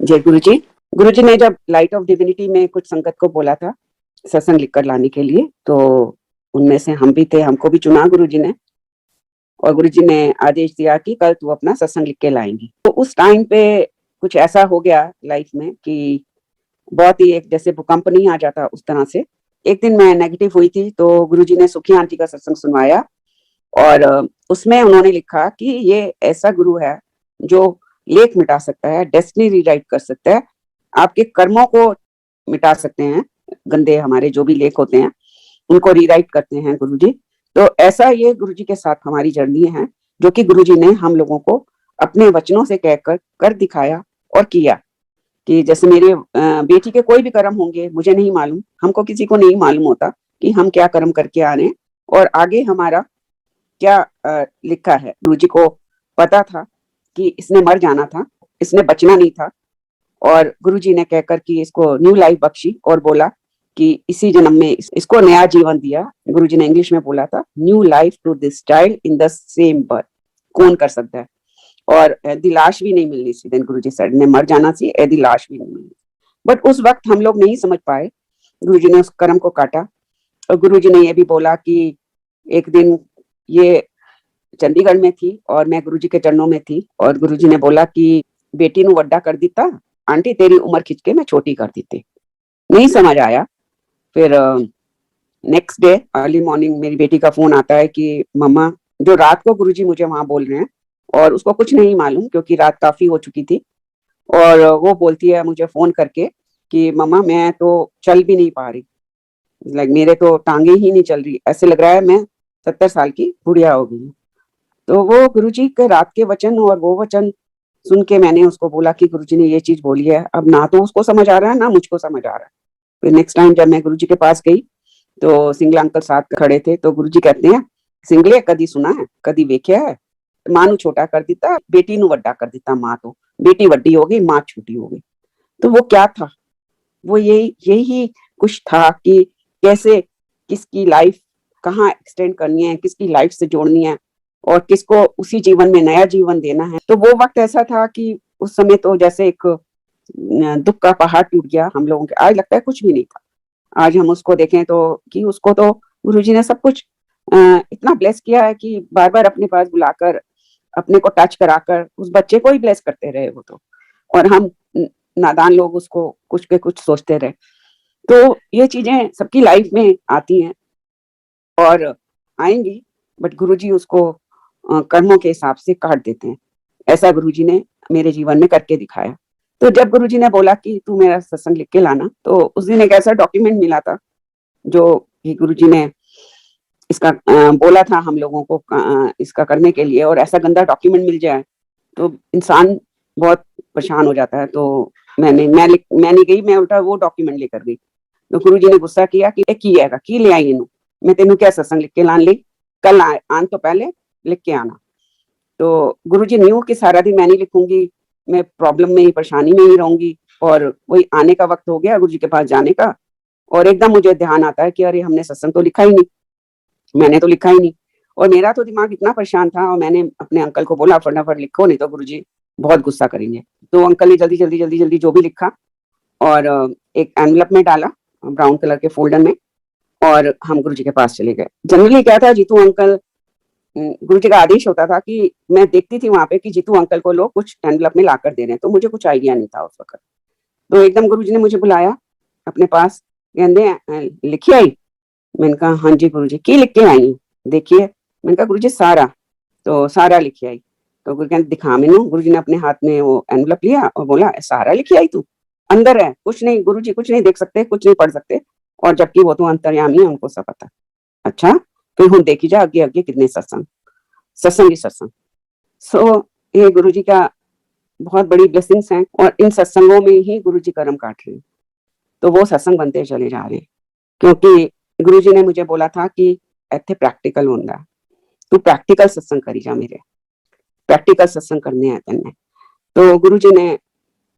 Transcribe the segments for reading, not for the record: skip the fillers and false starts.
जय गुरु जी। गुरु जी ने जब लाइट ऑफ डिविनिटी में कुछ संगत को बोला था सत्संग लिखकर लाने के लिए, तो उनमें से हम भी थे। हमको भी चुना गुरु जी ने, और गुरु जी ने आदेश दिया कि कल तू अपना सत्संग लिख के लाएंगी। तो उस टाइम पे कुछ ऐसा हो गया लाइफ में कि बहुत ही एक जैसे भूकंप नहीं आ जाता उस तरह से। एक दिन मैं नेगेटिव हुई थी, तो गुरु जी ने सुखी आंटी का सत्संग सुनवाया, और उसमें उन्होंने लिखा कि ये ऐसा गुरु है जो लेख मिटा सकता है, डेस्टिनी रीराइट कर सकता है, आपके कर्मों को मिटा सकते हैं। गंदे हमारे जो भी लेख होते हैं उनको रीराइट करते हैं गुरु जी। तो ऐसा ये गुरु जी के साथ हमारी जर्नी है, जो कि गुरु जी ने हम लोगों को अपने वचनों से कहकर कर दिखाया और किया। कि जैसे मेरे बेटी के कोई भी कर्म होंगे, मुझे नहीं मालूम, हमको किसी को नहीं मालूम होता कि हम क्या कर्म करके आ रहे हैं और आगे हमारा क्या लिखा है। गुरु जी को पता था कि इसने मर जाना था, इसने बचना नहीं था, और गुरु जी ने कहकर कि इसको न्यू लाइफ बख्शी और बोला कि इसी जन्म में इसको नया जीवन दिया। गुरु जी ने इंग्लिश में बोला था, new life to this child in the same birth. कौन कर सकता है? और एदी लाश भी नहीं मिलनी सी। दिन गुरु जी सर ने मर जाना सी, एदी लाश भी नहीं मिलनी। बट उस वक्त हम लोग नहीं समझ पाए। गुरु जी ने उस कर्म को काटा, और गुरु जी ने यह भी बोला कि एक दिन ये चंडीगढ़ में थी और मैं गुरु जी के चरणों में थी, और गुरु जी ने बोला कि बेटी नु वड्डा कर दिता, आंटी तेरी उम्र खिंच के मैं छोटी कर दी थी। नहीं समझ आया। फिर नेक्स्ट डे अर्ली मॉर्निंग मेरी बेटी का फोन आता है कि मम्मा, जो रात को गुरु जी मुझे वहां बोल रहे हैं, और उसको कुछ नहीं मालूम क्योंकि रात काफी हो चुकी थी, और वो बोलती है मुझे फोन करके कि मम्मा मैं तो चल भी नहीं पा रही, लाइक मेरे तो टांगे ही नहीं चल रही, ऐसे लग रहा है मैं 70 साल की बुढ़िया हो गई। तो वो गुरुजी के रात के वचन और वो वचन सुन के मैंने उसको बोला कि गुरुजी ने ये चीज बोली है। अब ना तो उसको समझ आ रहा है ना मुझको समझ आ रहा है। फिर नेक्स्ट टाइम जब मैं गुरुजी के पास गई तो सिंगला अंकल साथ खड़े थे, तो गुरुजी कहते हैं, सिंगले कदी सुना है, कदी वेख्या है, मां नु छोटा कर दिता, बेटी नु वड्डा कर दिता। मां तो बेटी वड्डी हो गई, मां छोटी हो गई। तो वो क्या था? वो यही यही कुछ था कि कैसे किसकी लाइफ कहाँ एक्सटेंड करनी है, किसकी लाइफ से जोड़नी है, और किसको उसी जीवन में नया जीवन देना है। तो वो वक्त ऐसा था कि उस समय तो जैसे एक दुख का पहाड़ टूट गया हम लोगों के। आज लगता है कुछ भी नहीं था। आज हम उसको देखें तो कि उसको तो गुरुजी ने सब कुछ इतना ब्लेस किया है कि बार बार अपने पास बुलाकर अपने को टच कराकर उस बच्चे को ही ब्लेस करते रहे वो तो, और हम नादान लोग उसको कुछ के कुछ सोचते रहे। तो ये चीजें सबकी लाइफ में आती हैं और आएंगी, बट गुरुजी उसको कर्मों के हिसाब से काट देते हैं। ऐसा गुरुजी ने मेरे जीवन में करके दिखाया। तो जब गुरुजी ने बोला कि तू मेरा सत्संग लिख के लाना, तो उस दिन एक ऐसा डॉक्यूमेंट मिला था जो कि गुरुजी ने इसका बोला था हम लोगों को इसका करने के लिए, और ऐसा गंदा डॉक्यूमेंट मिल जाए तो इंसान बहुत परेशान हो जाता है। तो मैं नहीं गई, मैं उल्टा वो डॉक्यूमेंट लेकर गई। तो गुरुजी ने गुस्सा किया कि की आएगा की ले आई इनू, मैं तेनू क्या सत्संग लिख के लान ली, कल आन तो पहले लिख के आना। तो गुरुजी न्यू कि सारा दिन मैं नहीं लिखूंगी, मैं प्रॉब्लम में ही परेशानी में ही रहूंगी, और वही आने का वक्त हो गया गुरुजी के पास जाने का, और एकदम मुझे ध्यान आता है कि अरे हमने सत्संग तो लिखा ही नहीं, मैंने तो लिखा ही नहीं। और मेरा तो दिमाग इतना परेशान था, और मैंने अपने अंकल को बोला फटाफट लिखो नहीं तो गुरुजी बहुत गुस्सा करेंगे। तो अंकल ने जल्दी जल्दी जल्दी जल्दी जो भी लिखा और एक एनवलप में डाला ब्राउन कलर के फोल्डर में, और हम गुरुजी के पास चले गए। जनरली क्या था, जीतू अंकल, गुरुजी का आदेश होता था कि मैं देखती थी वहां पे कि जीतू अंकल को लोग कुछ एनवलप में लाकर दे रहे हैं, तो मुझे कुछ आइडिया नहीं था उस वक्त। तो एकदम गुरुजी ने मुझे बुलाया अपने पास, कहते लिखी आई? मैंने कहा हाँ जी गुरुजी। की लिख के आई? देखिए। मैंने कहा गुरुजी सारा। तो सारा लिखी आई। तो गुरु कहते दिखा मैनू। गुरुजी ने अपने हाथ में वो एनवलप लिया और बोला सारा लिखी आई तू? अंदर है कुछ नहीं गुरुजी, कुछ नहीं देख सकते, कुछ नहीं पढ़ सकते, और जबकि वो तो अंतर्यामी है, उनको सब पता। अच्छा, फिर हम देखी जा अगे अगे कितने सत्संग, सत्संग ही सत्संग। सो ये गुरुजी का बहुत बड़ी ब्लेसिंग्स हैं, और इन सत्संगों में ही गुरुजी कर्म काट रहे हैं। तो वो सत्संग बनते चले जा रहे हैं, क्योंकि गुरुजी ने मुझे बोला था कि इत्थे प्रैक्टिकल होंदा, तू प्रैक्टिकल सत्संग करी जा, मेरे प्रैक्टिकल सत्संग करने हैं तेने। तो गुरुजी ने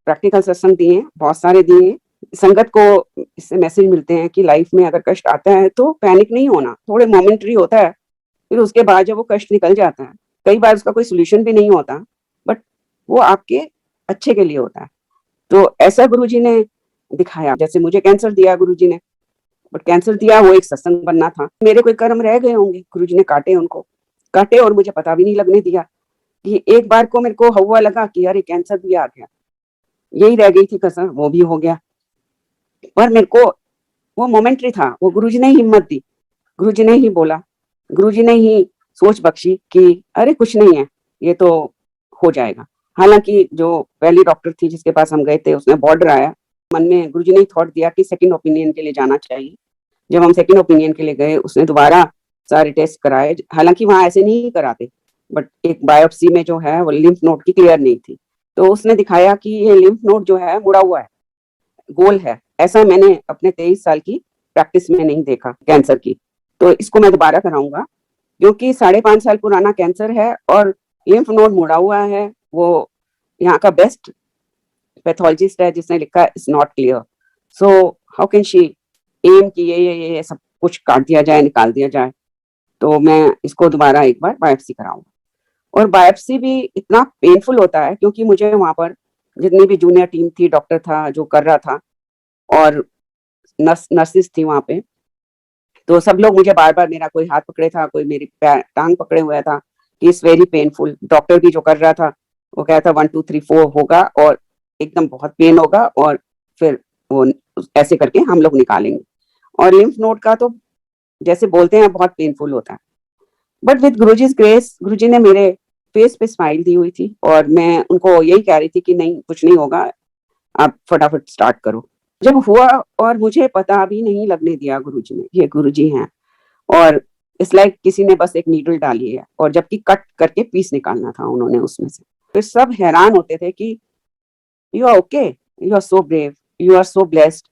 प्रैक्टिकल सत्संग दिए, बहुत सारे दिए। संगत को इससे मैसेज मिलते हैं कि लाइफ में अगर कष्ट आता है तो पैनिक नहीं होना, थोड़े मोमेंटरी होता है, फिर उसके बाद जब वो कष्ट निकल जाता है, कई बार उसका कोई सोल्यूशन भी नहीं होता, बट वो आपके अच्छे के लिए होता है। तो ऐसा गुरुजी ने दिखाया, जैसे मुझे कैंसर दिया गुरुजी ने, बट कैंसर दिया वो एक सत्संग बनना था। मेरे कोई कर्म रह गए होंगे, गुरुजी ने काटे, उनको काटे और मुझे पता भी नहीं लगने दिया कि एक बार को मेरे को हवा लगा कि अरे कैंसर भी आ गया, यही रह गई थी कसर, वो भी हो गया। पर मेरे को वो मोमेंटरी था, वो गुरुजी ने ही हिम्मत दी, गुरुजी ने ही बोला, गुरुजी ने ही सोच बख्शी कि अरे कुछ नहीं है, ये तो हो जाएगा। हालांकि जो पहली डॉक्टर थी जिसके पास हम गए थे उसने बॉर्डर आया, मन में गुरुजी ने थॉट दिया कि सेकंड ओपिनियन के लिए जाना चाहिए। जब हम सेकंड ओपिनियन के लिए गए, उसने दोबारा सारे टेस्ट कराए, हालांकि वहां ऐसे नहीं कराते, बट एक बायोप्सी में जो है वो लिम्फ नोड की क्लियर नहीं थी, तो उसने दिखाया कि ये लिम्फ नोड जो है मुड़ा हुआ है, गोल है। ऐसा मैंने अपने 23 साल की प्रैक्टिस में नहीं देखा कैंसर की, तो इसको मैं दोबारा कराऊंगा क्योंकि 5.5 साल पुराना कैंसर है और लिम्फ नोड मुड़ा हुआ है। वो यहाँ का बेस्ट पैथोलॉजिस्ट है जिसने लिखा is not clear, so how can she एम कि ये सब कुछ काट दिया जाए, निकाल दिया जाए। तो मैं इसको दोबारा एक बार बायोप्सी कराऊंगा, और बायोप्सी भी इतना पेनफुल होता है क्योंकि मुझे वहां पर जितनी भी जूनियर टीम थी, डॉक्टर था जो कर रहा था और नर्सिस थी वहां पे, तो सब लोग मुझे बार बार, मेरा कोई हाथ पकड़े था, कोई मेरी टांग पकड़े हुआ था कि इट्स वेरी पेनफुल। डॉक्टर भी जो कर रहा था वो कहता 1 2 3 4 होगा और एकदम बहुत पेन होगा और फिर वो ऐसे करके हम लोग निकालेंगे। और लिम्फ नोड का तो जैसे बोलते हैं बहुत पेनफुल होता है, बट विद गुरुजी's ग्रेस, गुरुजी ने मेरे फेस पे स्माइल दी हुई थी और मैं उनको यही कह रही थी कि नहीं कुछ नहीं होगा, आप फटाफट स्टार्ट करो। जब हुआ और मुझे पता भी नहीं लगने दिया गुरुजी ने, ये गुरुजी हैं, और इट्स लाइक किसी ने बस एक नीडल डाली है और जबकि कट करके पीस निकालना था उन्होंने उसमें से। फिर सब हैरान होते थे कि you are okay, you are so brave, you are so blessed.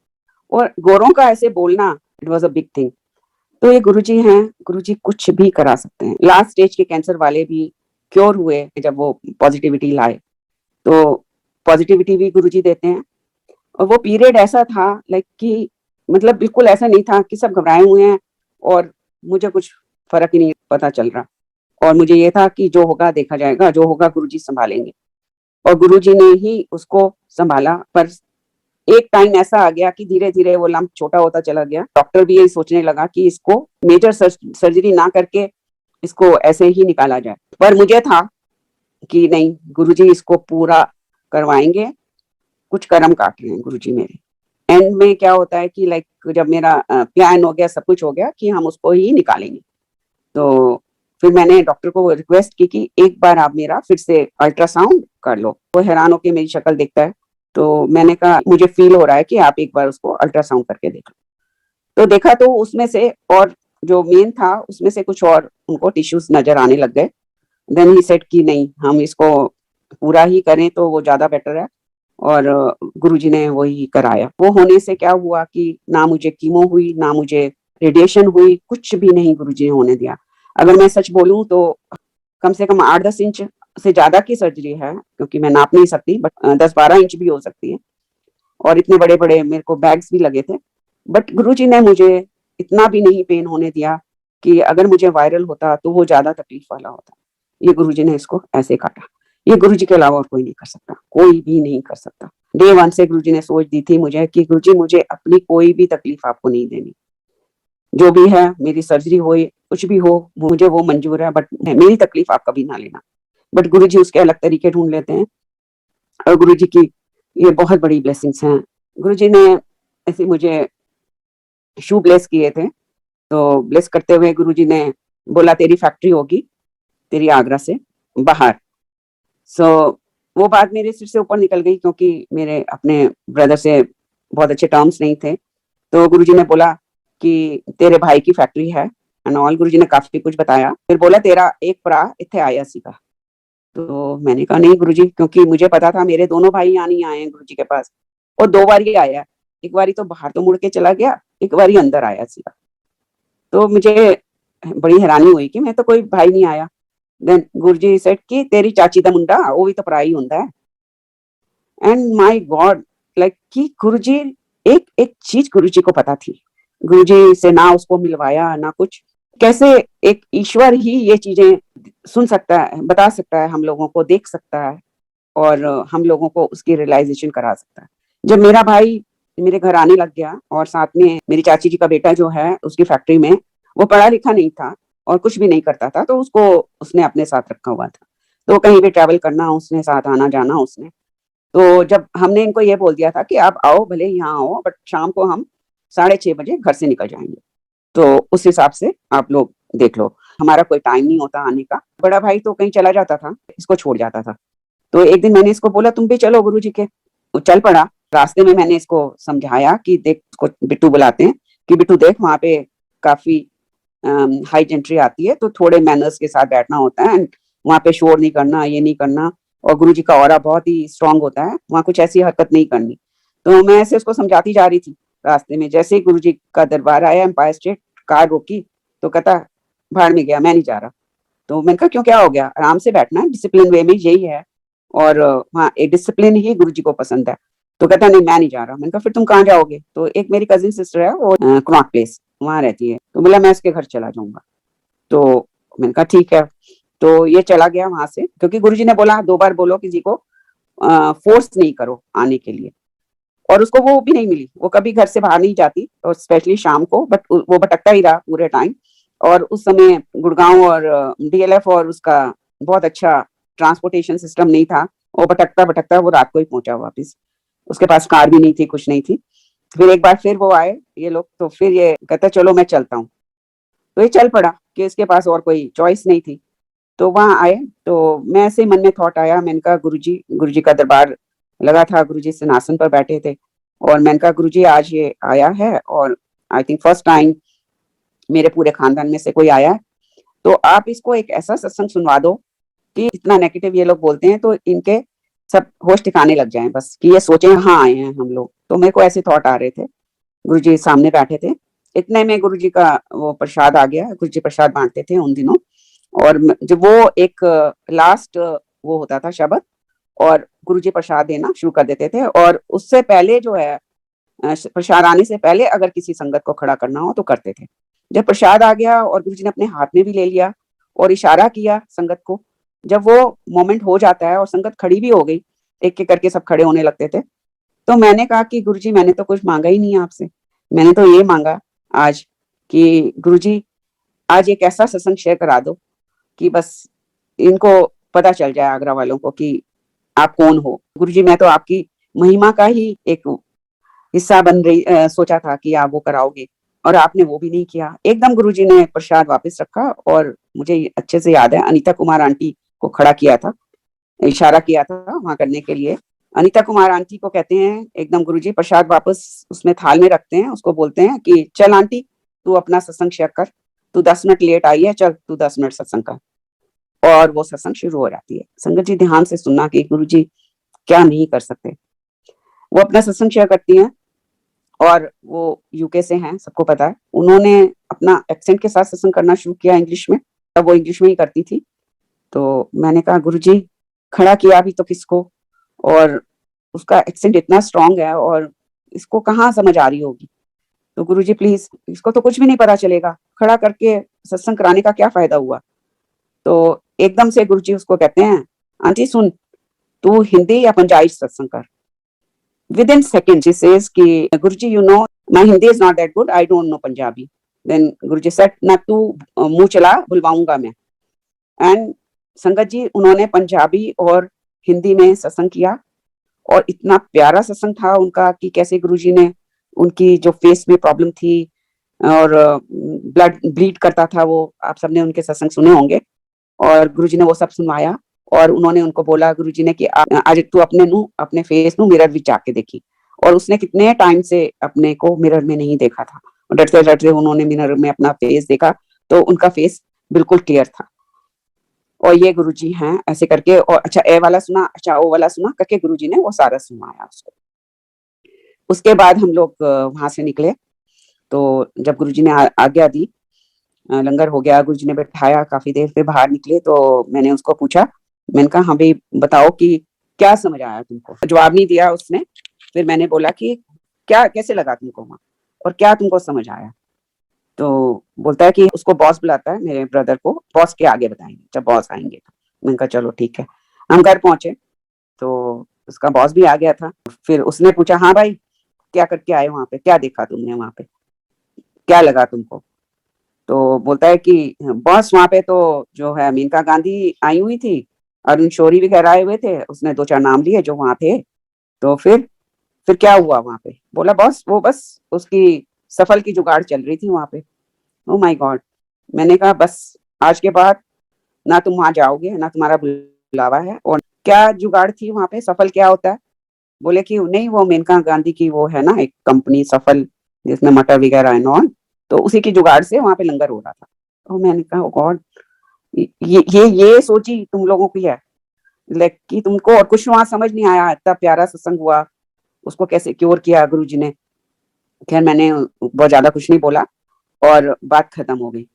और गोरों का ऐसे बोलना, it was a big thing. तो ये गुरुजी हैं, गुरुजी कुछ भी करा सकते हैं। लास्ट स्टेज के कैंसर वाले भी क्योर हुए जब वो पॉजिटिविटी लाए, तो पॉजिटिविटी भी गुरुजी देते हैं। और वो पीरियड ऐसा था लाइक कि मतलब बिल्कुल ऐसा नहीं था कि सब घबराए हुए हैं और मुझे कुछ फर्क ही नहीं पता चल रहा, और मुझे ये था कि जो होगा देखा जाएगा, जो होगा गुरुजी संभालेंगे, और गुरुजी ने ही उसको संभाला। पर एक टाइम ऐसा आ गया कि धीरे धीरे वो लंप छोटा होता चला गया। डॉक्टर भी यही सोचने लगा कि इसको मेजर सर्जरी ना करके इसको ऐसे ही निकाला जाए, पर मुझे था कि नहीं, गुरुजी इसको पूरा करवाएंगे, कुछ कर्म काट रहे हैं गुरुजी मेरे। एंड में क्या होता है कि लाइक जब मेरा प्लान हो गया, सब कुछ हो गया कि हम उसको ही निकालेंगे, तो फिर मैंने डॉक्टर को रिक्वेस्ट की कि एक बार आप मेरा फिर से अल्ट्रासाउंड कर लो। वो हैरान होकर मेरी शक्ल देखता है, तो मैंने कहा मुझे फील हो रहा है कि आप एक बार उसको अल्ट्रासाउंड करके देख लो। तो देखा तो उसमें से, और जो मेन था उसमें से कुछ और उनको टिश्यूज नजर आने लग गए। देन ही सेड कि नहीं, हम इसको पूरा ही करें तो वो ज्यादा बेटर है, और गुरुजी ने वही कराया। वो होने से क्या हुआ कि ना मुझे कीमो हुई, ना मुझे रेडिएशन हुई, कुछ भी नहीं गुरुजी ने होने दिया। अगर मैं सच बोलूं तो कम से कम 8-10 इंच से ज्यादा की सर्जरी है, क्योंकि मैं नाप नहीं सकती, बट 10-12 इंच भी हो सकती है, और इतने बड़े बड़े मेरे को बैग्स भी लगे थे। बट गुरुजी ने मुझे इतना भी नहीं पेन होने दिया कि अगर मुझे वायरल होता तो वो ज्यादा तकलीफ वाला होता। ये गुरुजी ने इसको ऐसे काटा। ये गुरुजी के अलावा और कोई नहीं कर सकता, कोई भी नहीं कर सकता। डे 1 से गुरुजी ने सोच दी थी मुझे कि गुरुजी मुझे अपनी कोई भी तकलीफ आपको नहीं देनी, जो भी है मेरी सर्जरी हो, कुछ भी हो, मुझे वो मंजूर है, बट मेरी तकलीफ आप कभी ना लेना। बट गुरुजी उसके अलग तरीके ढूंढ लेते हैं, और गुरुजी की ये बहुत बड़ी ब्लेसिंग्स हैं। गुरुजी ने ऐसे मुझे शू ब्लेस किए थे, तो ब्लेस करते हुए गुरुजी ने बोला तेरी फैक्ट्री होगी तेरी आगरा से बाहर। सो वो बात मेरे सिर से ऊपर निकल गई क्योंकि मेरे अपने ब्रदर से बहुत अच्छे टर्म्स नहीं थे। तो गुरुजी ने बोला कि तेरे भाई की फैक्ट्री है एंड ऑल। गुरुजी ने काफी कुछ बताया, फिर बोला तेरा एक भरा इत्थे आया सीगा। तो मैंने कहा नहीं गुरुजी, क्योंकि मुझे पता था मेरे दोनों भाई यहाँ नहीं आए हैं गुरुजी के पास, और 2 बार ही आया, एक बारी तो बाहर तो मुड़ के चला गया, एक बारी अंदर आया सीधा। तो मुझे बड़ी हैरानी हुई कि मैं तो कोई भाई नहीं आया। देन गुरुजी सेड कि तेरी चाची दा मुंडा वो भी तो भरा ही हुंदा है। एंड माय गॉड, लाइक कि गुरुजी, एक एक चीज गुरुजी को पता थी। गुरुजी से ना उसको मिलवाया ना कुछ, कैसे एक ईश्वर ही ये चीजें सुन सकता है, बता सकता है हम लोगों को, देख सकता है। और हम लोगों को उसकी रियलाइजेशन करा सकता है। जब मेरा भाई मेरे घर आने लग गया और साथ में मेरी चाची जी का बेटा जो है उसकी फैक्ट्री में, वो पढ़ा लिखा नहीं था और कुछ भी नहीं करता था, तो उसको उसने अपने साथ रखा हुआ था। तो कहीं भी ट्रैवल करना उसने, साथ आना जाना उसने। तो जब हमने इनको ये बोल दिया था कि आप आओ, भले यहाँ आओ, बट शाम को हम 6:30 बजे घर से निकल जाएंगे, तो उस हिसाब से आप लोग देख लो। हमारा कोई टाइम नहीं होता आने का। बड़ा भाई तो कहीं चला जाता था, इसको छोड़ जाता था। तो एक दिन मैंने इसको बोला तुम भी चलो गुरुजी के। वो चल पड़ा। रास्ते में मैंने इसको समझाया कि देख, इसको बिट्टू बुलाते हैं, कि बिट्टू देख वहां पे काफी हाई जेंट्री आती है, तो थोड़े मैनर्स के साथ बैठना होता है, वहां पे शोर नहीं करना, ये नहीं करना। और गुरुजी का ऑरा बहुत ही स्ट्रांग होता है, वहां कुछ ऐसी हरकत नहीं करनी। तो मैं ऐसे उसको समझाती जा रही थी। रास्ते में जैसे ही गुरुजी का दरबार आया, एम्पायर स्टेट, कार रोकी, तो कहता भाड़ में गया, मैं नहीं जा रहा। तो मैंने कहा क्यों, क्या हो गया, आराम से बैठना है, डिसिप्लिन वे में यही है। और हाँ, एक डिसिप्लिन ही गुरुजी को पसंद है। तो कहता नहीं मैं नहीं जा रहा। मैंने कहा फिर तुम कहाँ जाओगे? तो एक मेरी कजिन सिस्टर है, वो कनॉट प्लेस वहां रहती है, तो बोला मैं उसके घर चला जाऊंगा। तो मैंने कहा ठीक है। तो ये चला गया वहां से, क्योंकि गुरुजी ने बोला 2 बार बोलो किसी को, फोर्स नहीं करो आने के लिए। और उसको वो भी नहीं मिली, वो कभी घर से बाहर नहीं जाती, और स्पेशली शाम को, बट वो भटकता ही रहा पूरे टाइम। और उस समय गुड़गांव और डीएलएफ और उसका बहुत अच्छा ट्रांसपोर्टेशन सिस्टम नहीं था। वो भटकता भटकता वो रात को ही पहुंचा वापिस। उसके पास कार भी नहीं थी, कुछ नहीं थी। फिर एक बार फिर वो आए ये लोग, तो फिर ये कहता चलो मैं चलता हूँ। तो ये चल पड़ा कि इसके पास और कोई चॉइस नहीं थी। तो वहां आए, तो मैं ऐसे मन में थॉट आया, मैंने कहा गुरुजी, गुरुजी का दरबार लगा था, गुरुजी सिंहासन पर बैठे थे, और मैंने कहा गुरुजी आज ये आया है, और आई थिंक फर्स्ट टाइम मेरे पूरे खानदान में से कोई आया है, तो आप इसको एक ऐसा सत्संग सुनवा दो कि इतना नेगेटिव ये लोग बोलते हैं तो इनके सब होश ठिकाने लग जाएं, बस कि ये सोचे हाँ आए हैं हम लोग। तो मेरे को ऐसे थॉट आ रहे थे। गुरुजी सामने बैठे थे, इतने में गुरुजी का वो प्रसाद आ गया। गुरुजी प्रसाद बांटते थे उन दिनों। और जब वो एक लास्ट वो होता था शब्द, और गुरुजी प्रसाद देना शुरू कर देते थे। और उससे पहले जो है, प्रसाद आने से पहले अगर किसी संगत को खड़ा करना हो तो करते थे। जब प्रसाद आ गया और गुरुजी ने अपने हाथ में भी ले लिया और इशारा किया संगत को, जब वो मोमेंट हो जाता है और संगत खड़ी भी हो गई, एक एक करके सब खड़े होने लगते थे, तो मैंने कहा कि गुरुजी मैंने तो कुछ मांगा ही नहीं आपसे। मैंने तो ये मांगा आज कि गुरुजी आज एक ऐसा सत्संग शेयर करा दो कि बस इनको पता चल जाए, आगरा वालों को, कि आप कौन हो। गुरुजी मैं तो आपकी महिमा का ही एक हिस्सा बन रही, सोचा था कि आप वो कराओगे, और आपने वो भी नहीं किया। एकदम गुरुजी ने प्रसाद वापस रखा, और मुझे अच्छे से याद है अनीता कुमार आंटी को खड़ा किया था, इशारा किया था वहां करने के लिए। अनीता कुमार आंटी को कहते हैं एकदम गुरुजी प्रसाद वापस उसमें थाल में रखते हैं, उसको बोलते हैं कि चल आंटी तू अपना सत्संग शेयर कर, तू 10 मिनट लेट आई है, चल तू 10 मिनट सत्संग कर। और वो सत्संग शुरू हो जाती है। संगत जी ध्यान से सुनना कि गुरुजी क्या नहीं कर सकते। वो अपना सत्संग शेयर करती हैं, और वो यूके से हैं, सबको पता है। उन्होंने अपना एक्सेंट के साथ सत्संग करना शुरू किया इंग्लिश में, तब वो इंग्लिश में ही करती थी। तो मैंने कहा गुरुजी खड़ा किया भी तो किसको, और उसका एक्सेंट इतना स्ट्रांग है, और इसको कहाँ समझ आ रही होगी। तो गुरुजी प्लीज, इसको तो कुछ भी नहीं पता चलेगा, खड़ा करके सत्संग कराने का क्या फायदा हुआ। तो एकदम से गुरुजी उसको कहते हैं आंटी सुन, तू हिंदी या पंजाबी सत्संग कर। Within second she says कि Guruji you know my Hindi is not that good, I don't know Punjabi. Then Guruji said ना तू मुंह चला, बुलवाऊंगा मैं। एंड संगत जी उन्होंने पंजाबी और हिंदी में सत्संग किया, और इतना प्यारा सत्संग था उनका कि कैसे गुरुजी ने उनकी जो फेस में प्रॉब्लम थी, और ब्लड ब्लीड करता था वो, आप सबने उनके सत्संग सुने होंगे, और गुरुजी ने वो सब सुनवाया। और उन्होंने उनको बोला गुरुजी ने कि आज तू अपने फेस नु मिरर विच जाके देखी। और उसने कितने टाइम से अपने को मिरर में नहीं देखा था, डरते डरते उन्होंने मिरर में अपना फेस देखा, तो उनका फेस बिल्कुल क्लियर था। और ये गुरुजी हैं ऐसे करके, और अच्छा ए वाला सुना, अच्छा ओ वाला सुना करके गुरुजी ने वो सारा सुनाया उसको। उसके बाद हम लोग वहां से निकले। तो जब गुरुजी ने आज्ञा दी, लंगर हो गया, गुरुजी ने बैठाया, काफी देर फिर बाहर निकले, तो मैंने उसको पूछा, मैंने कहा हाँ भाई बताओ कि क्या समझ आया तुमको। जवाब नहीं दिया उसने। फिर मैंने बोला कि क्या, कैसे लगा तुमको वहां, और क्या तुमको समझ आया। तो बोलता है कि उसको बॉस बुलाता है, मेरे ब्रदर को, बॉस के आगे बताएंगे जब बॉस आएंगे। तो मैंने कहा चलो ठीक है। हम घर पहुंचे, तो उसका बॉस भी आ गया था। फिर उसने पूछा, हाँ भाई क्या करके आए वहां पे, क्या देखा तुमने वहां पे, क्या लगा तुमको? तो बोलता है कि बॉस वहां पे तो जो है मेनका गांधी आई हुई थी, अरुण शौरी वगैरह आए हुए थे, उसने दो चार नाम लिए जो वहां थे। तो फिर क्या हुआ वहां पे? बोला बॉस वो बस उसकी सफल की जुगाड़ चल रही थी वहां पे। Oh my God. मैंने कहा बस आज के बाद ना तुम वहां जाओगे ना तुम्हारा बुलावा है। और क्या जुगाड़ थी वहां पे, सफल क्या होता है? बोले कि नहीं वो मेनका गांधी की वो है ना एक कंपनी सफल, जिसमें मटर वगैरह एंड ऑल, तो उसी की जुगाड़ से वहां पे लंगर हो रहा था। तो मैंने कहा गॉड, ये सोची तुम लोगों की है, लाइक कि तुमको और कुछ वहां समझ नहीं आया। इतना प्यारा सत्संग हुआ, उसको कैसे क्योर किया गुरु जी ने। खैर मैंने बहुत ज्यादा कुछ नहीं बोला और बात खत्म हो गई।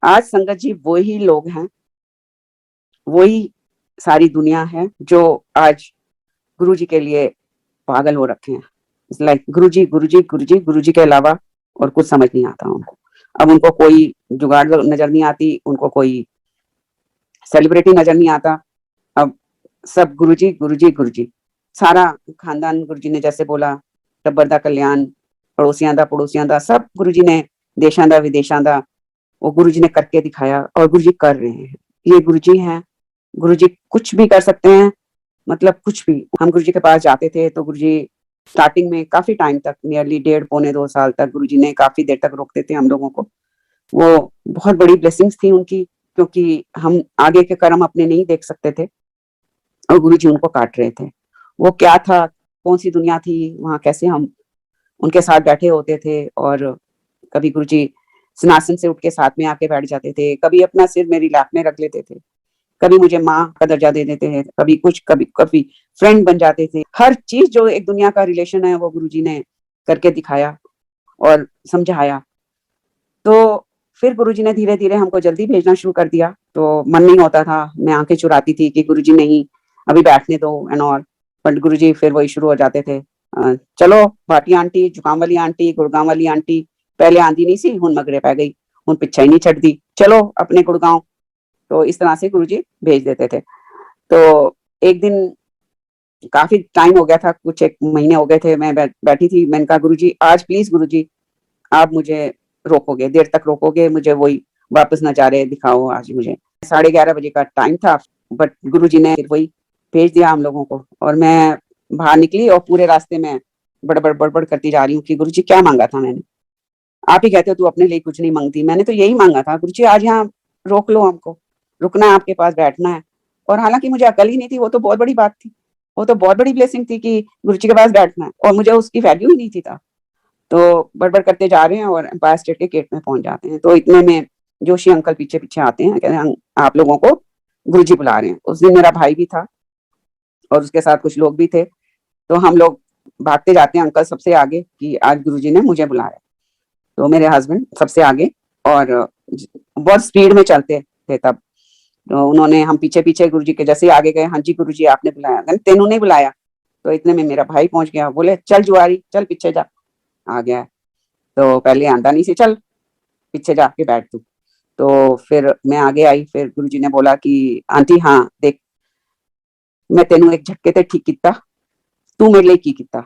आज संगत जी वही लोग हैं, वही सारी दुनिया है जो आज गुरु जी के लिए पागल हो रखे हैं। लाइक गुरु जी गुरु जी गुरु जी गुरु जी के अलावा और कुछ समझ नहीं आता उनको। अब उनको कोई जुगाड़ नजर नहीं आती, उनको कोई सेलिब्रिटी नजर नहीं आता। अब सब गुरु जी गुरु जी गुरु जी, सारा खानदान गुरु जी ने जैसे बोला, टब्बर दा कल्याण, पड़ोसियां दा सब गुरु जी ने, देशां दा विदेशां दा, वो गुरु जी ने करके दिखाया और गुरु जी कर रहे हैं। ये गुरु जी हैं, गुरु जी कुछ भी कर सकते हैं, मतलब कुछ भी। हम गुरु जी के पास जाते थे तो गुरु जी स्टार्टिंग में काफी टाइम तक, नियरली 1.5 पौने 2 साल तक गुरु जी ने काफी देर तक रोकते थे हम लोगों को। वो बहुत बड़ी ब्लेसिंग्स थी उनकी, क्योंकि हम आगे के कर्म अपने नहीं देख सकते थे और गुरु जी उनको काट रहे थे। वो क्या था, कौन सी दुनिया थी वहां, कैसे हम उनके साथ बैठे होते थे। और कभी गुरु जी सिंहासन से उठ के साथ में आके बैठ जाते थे, कभी अपना सिर मेरी लैप में रख लेते थे, कभी मुझे माँ का दर्जा दे देते थे, कभी कुछ, कभी कभी फ्रेंड बन जाते थे। हर चीज जो एक दुनिया का रिलेशन है वो गुरुजी ने करके दिखाया और समझाया। तो फिर गुरुजी ने धीरे धीरे हमको जल्दी भेजना शुरू कर दिया। तो मन नहीं होता था, मैं आंखें चुराती थी कि गुरुजी नहीं अभी बैठने दो एंड ऑल। बट गुरुजी फिर वही शुरू हो जाते थे, चलो भाटी आंटी, जुकाम वाली आंटी, गुड़गांव वाली आंटी, पहले आंदी नहीं सी हुन मगरे पै गई, हुन पिछा ही नहीं छड़दी, चलो अपने गुड़गांव। तो इस तरह से गुरुजी भेज देते थे। तो एक दिन काफी टाइम हो गया था, कुछ 1 महीने हो गए थे, मैं बैठी थी, मैंने कहा गुरुजी आज प्लीज गुरुजी आप मुझे रोकोगे, देर तक रोकोगे, मुझे वही वापस नजारे दिखाओ आज मुझे। 11:30 बजे का टाइम था, बट गुरुजी ने वही भेज दिया हम लोगों को। और मैं बाहर निकली और पूरे रास्ते में बड़बड़ बड़बड़ करती जा रही हूँ कि गुरुजी क्या मांगा था मैंने, आप ही कहते हो तू अपने लिए कुछ नहीं मांगती, मैंने तो यही मांगा था गुरुजी आज यहाँ रोक लो हमको, रुकना है आपके पास, बैठना है। और हालांकि मुझे अकल ही नहीं थी, वो तो बहुत बड़ी बात थी, वो तो बहुत बड़ी ब्लेसिंग थी कि गुरुजी के पास बैठना है, और मुझे उसकी वैल्यू ही नहीं थी था। तो बड़बड़ करते जा रहे हैं और एम्पायर स्टेट के गेट में पहुंच जाते हैं। तो इतने में जोशी अंकल पीछे पीछे आते हैं, कहते हैं आप लोगों को गुरुजी बुला रहे हैं। उस दिन मेरा भाई भी था और उसके साथ कुछ लोग भी थे। तो हम लोग भागते जाते हैं, अंकल सबसे आगे कि आज गुरुजी ने मुझे बुलाया। तो मेरे हस्बैंड सबसे आगे और बहुत स्पीड में चलते थे तब। तो उन्होंने, हम पीछे पीछे गुरुजी के जैसे आगे गए, हाँ जी गुरुजी आपने बुलाया, तेनू नहीं बुलाया। तो इतने में मेरा भाई पहुंच गया, बोले चल जुआरी चल पीछे जा। आ गया, तो पहले आंदा नहीं सी, चल पीछे जाके बैठ तू। तो फिर मैं आगे आई, फिर गुरुजी ने बोला कि आंटी हाँ देख, मैं तेनू एक झटके ते ठीक किया, तू मेरे लिए की किता?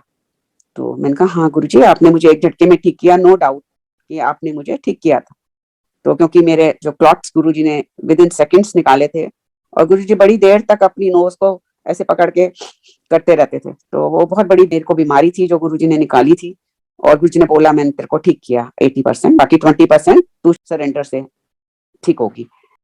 तो मैंने कहा हाँ गुरुजी आपने मुझे एक झटके में ठीक किया, नो डाउट कि आपने मुझे ठीक किया था। तो क्योंकि मेरे जो क्लॉट्स गुरुजी ने विद इन सेकंड्स निकाले थे, और गुरुजी बड़ी देर तक अपनी नोज को ऐसे पकड़ के करते रहते थे। तो वो बहुत बड़ी देर को बीमारी थी जो गुरुजी ने निकाली थी। और गुरुजी ने बोला मैंने तेरे को ठीक किया 80%, बाकी 20% तू सरेंडर से ठीक होगी।